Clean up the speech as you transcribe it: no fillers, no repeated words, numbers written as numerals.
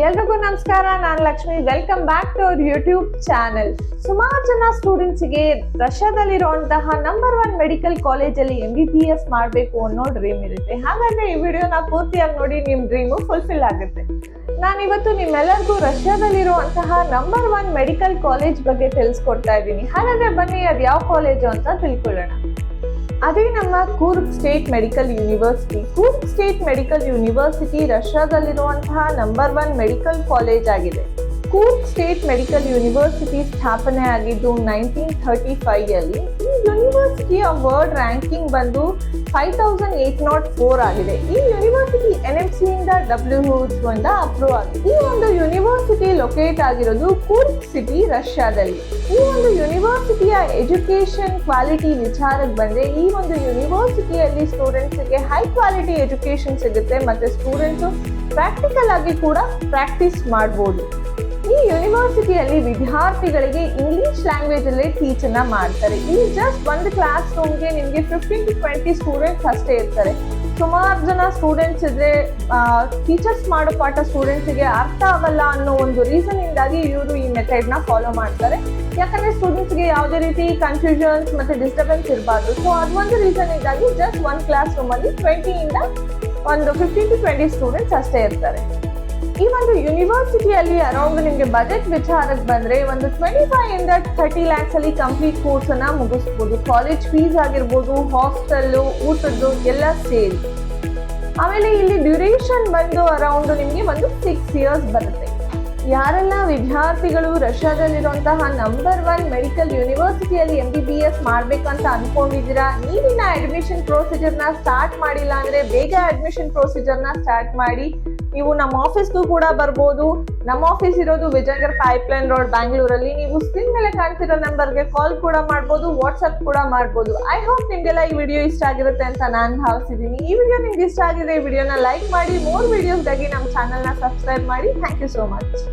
ಎಲ್ರಿಗೂ ನಮಸ್ಕಾರ. ನಾನು Lakshmi. Welcome back to our YouTube channel. ಸುಮಾರು ಜನ ಸ್ಟೂಡೆಂಟ್ಸ್ಗೆ ರಷ್ಯಾದಲ್ಲಿರುವಂತಹ ನಂಬರ್ 1 ಮೆಡಿಕಲ್ ಕಾಲೇಜಲ್ಲಿ MBBS ಮಾಡಬೇಕು ಅನ್ನೋ ಡ್ರೀಮ್ ಇರುತ್ತೆ. ಹಾಗಾದ್ರೆ ಈ ವಿಡಿಯೋನ ಪೂರ್ತಿಯಾಗಿ ನೋಡಿ, ನಿಮ್ಮ ಡ್ರೀಮು ಫುಲ್ಫಿಲ್ ಆಗುತ್ತೆ. ನಾನಿವತ್ತು ನಿಮ್ಮೆಲ್ಲರಿಗೂ ರಷ್ಯಾದಲ್ಲಿರುವಂತಹ ನಂಬರ್ 1 ಮೆಡಿಕಲ್ ಕಾಲೇಜ್ ಬಗ್ಗೆ ತಿಳಿಸ್ಕೊಡ್ತಾ ಇದ್ದೀನಿ. ಹಾಗಾದ್ರೆ ಬನ್ನಿ, ಅದು ಯಾವ ಕಾಲೇಜು ಅಂತ ತಿಳ್ಕೊಳ್ಳೋಣ. ಅದೇ ನಮ್ಮ Kursk state medical university. Kursk state medical university ರಷ್ಯಾದಲ್ಲಿರುವಂತಹ ನಂಬರ್ 1 ಮೆಡಿಕಲ್ ಕಾಲೇಜ್ ಆಗಿದೆ. ಕೂರ್ಗ್ ಸ್ಟೇಟ್ ಮೆಡಿಕಲ್ ಯೂನಿವರ್ಸಿಟಿ ಸ್ಥಾಪನೆ ಆಗಿದ್ದು 1935 ಈ ಯೂನಿವರ್ಸಿಟಿಯ ವರ್ಲ್ಡ್ ರ್ಯಾಂಕಿಂಗ್ ಬಂದು 5804 ಆಗಿದೆ. ಈ ಯೂನಿವರ್ಸಿಟಿ NMC ಇಂದ WHO ಇಂದ ಅಪ್ರೂವ್ ಆಗಿದೆ. ಈ ಒಂದು ಯೂನಿವರ್ಸಿಟಿ ಲೊಕೇಟ್ ಆಗಿರೋದು ಕೂರ್ಗ್ ಸಿಟಿ, ರಷ್ಯಾದಲ್ಲಿ. ಈ ಒಂದು ಯೂನಿವರ್ಸಿಟಿಯ ಎಜುಕೇಶನ್ ಕ್ವಾಲಿಟಿ ವಿಚಾರಕ್ಕೆ ಬಂದ್ರೆ, ಈ ಒಂದು ಯೂನಿವರ್ಸಿಟಿಯಲ್ಲಿ ಸ್ಟೂಡೆಂಟ್ಸ್ಗೆ ಹೈ ಕ್ವಾಲಿಟಿ ಎಜುಕೇಶನ್ ಸಿಗುತ್ತೆ ಮತ್ತೆ ಸ್ಟೂಡೆಂಟ್ಸು ಪ್ರಾಕ್ಟಿಕಲ್ ಆಗಿ ಕೂಡ ಪ್ರಾಕ್ಟೀಸ್ ಮಾಡ್ಬೋದು. ಈ ಯೂನಿವರ್ಸಿಟಿಯಲ್ಲಿ ವಿದ್ಯಾರ್ಥಿಗಳಿಗೆ ಇಂಗ್ಲಿಷ್ ಲ್ಯಾಂಗ್ವೇಜ್ ಅಲ್ಲೇ ಟೀಚ್ ಅನ್ನ ಮಾಡ್ತಾರೆ. ಇಲ್ಲಿ ಜಸ್ಟ್ ಒಂದು ಕ್ಲಾಸ್ ರೂಮ್ಗೆ ನಿಮಗೆ 15 to 20 ಸ್ಟೂಡೆಂಟ್ಸ್ ಅಷ್ಟೇ ಇರ್ತಾರೆ. ಸುಮಾರು ಜನ ಸ್ಟೂಡೆಂಟ್ಸ್ ಇದ್ರೆ ಟೀಚರ್ಸ್ ಮಾಡೋ ಪಾಠ ಸ್ಟೂಡೆಂಟ್ಸ್ಗೆ ಅರ್ಥ ಆಗಲ್ಲ ಅನ್ನೋ ಒಂದು ರೀಸನ್ ಇಂದಾಗಿ ಇವರು ಈ ಮೆಥಡ್ ನ ಫಾಲೋ ಮಾಡ್ತಾರೆ. ಯಾಕಂದ್ರೆ ಸ್ಟೂಡೆಂಟ್ಸ್ಗೆ ಯಾವುದೇ ರೀತಿ ಕನ್ಫ್ಯೂಷನ್ಸ್ ಮತ್ತೆ ಡಿಸ್ಟರ್ಬೆನ್ಸ್ ಇರಬಾರ್ದು. ಸೊ ಅದೊಂದು ರೀಸನ್ ಇಂದಾಗಿ ಜಸ್ಟ್ ಒಂದು ಕ್ಲಾಸ್ ರೂಮ್ ಅಲ್ಲಿ 20 ಇಂದ ಒಂದು 15 to 20 ಸ್ಟೂಡೆಂಟ್ಸ್ ಅಷ್ಟೇ ಇರ್ತಾರೆ. ಈ ಒಂದು ಯೂನಿವರ್ಸಿಟಿಯಲ್ಲಿ ಅರೌಂಡ್ ನಿಮಗೆ ಬಜೆಟ್ ವಿಚಾರಕ್ಕೆ ಬಂದ್ರೆ ಒಂದು 25 ಇಂದ 30 lakhs ಅಲ್ಲಿ ಕಂಪ್ಲೀಟ್ ಕೋರ್ಸ್ ಅನ್ನ ಮುಗಿಸ್ಬೋದು. ಕಾಲೇಜ್ ಫೀಸ್ ಆಗಿರ್ಬೋದು, ಹಾಸ್ಟೆಲ್, ಊಟದ್ದು ಎಲ್ಲ ಸೇರಿ. ಆಮೇಲೆ ಇಲ್ಲಿ ಡ್ಯೂರೇಷನ್ ಬಂದು ಅರೌಂಡ್ ನಿಮಗೆ ಒಂದು 6 years ಬರುತ್ತೆ. ಯಾರೆಲ್ಲ ವಿದ್ಯಾರ್ಥಿಗಳು ರಷ್ಯಾದಲ್ಲಿರುವಂತಹ ನಂಬರ್ 1 ಮೆಡಿಕಲ್ ಯೂನಿವರ್ಸಿಟಿಯಲ್ಲಿ MBBS ಮಾಡ್ಬೇಕಂತ ಅನ್ಕೊಂಡಿದ್ದೀರಾ, ನೀವಿನ್ನ ಅಡ್ಮಿಷನ್ ಪ್ರೊಸೀಜರ್ನ ಸ್ಟಾರ್ಟ್ ಮಾಡಿಲ್ಲ ಅಂದ್ರೆ ಬೇಗ ಅಡ್ಮಿಷನ್ ಪ್ರೊಸೀಜರ್ನ ಸ್ಟಾರ್ಟ್ ಮಾಡಿ. ನೀವು ನಮ್ಮ ಆಫೀಸ್ಗೂ ಕೂಡ ಬರ್ಬೋದು. ನಮ್ಮ ಆಫೀಸ್ ಇರೋದು ವಿಜಯನಗರ ಪೈಪ್ಲೈನ್ ರೋಡ್, ಬ್ಯಾಂಗ್ಳೂರಲ್ಲಿ. ನೀವು ಸ್ಕ್ರೀನ್ ಮೇಲೆ ಕಾಣ್ತಿರೋ ನಂಬರ್ಗೆ ಕಾಲ್ ಕೂಡ ಮಾಡ್ಬೋದು, ವಾಟ್ಸ್ಆಪ್ ಕೂಡ ಮಾಡ್ಬೋದು. ಐ ಹೋಪ್ ನಿಮ್ಗೆಲ್ಲ ಈ ವಿಡಿಯೋ ಇಷ್ಟ ಆಗಿರುತ್ತೆ ಅಂತ ನಾನು ಭಾವಿಸಿದ್ದೀನಿ. ಈ ವಿಡಿಯೋ ನಿಮ್ಗೆ ಇಷ್ಟ ಆಗಿದೆ, ಈ ವಿಡಿಯೋನ ಲೈಕ್ ಮಾಡಿ. ಮೋರ್ ವಿಡಿಯೋಸ್ಗಾಗಿ ನಮ್ಮ ಚಾನಲ್ನ ಸಬ್ಸ್ಕ್ರೈಬ್ ಮಾಡಿ. Thank you so much.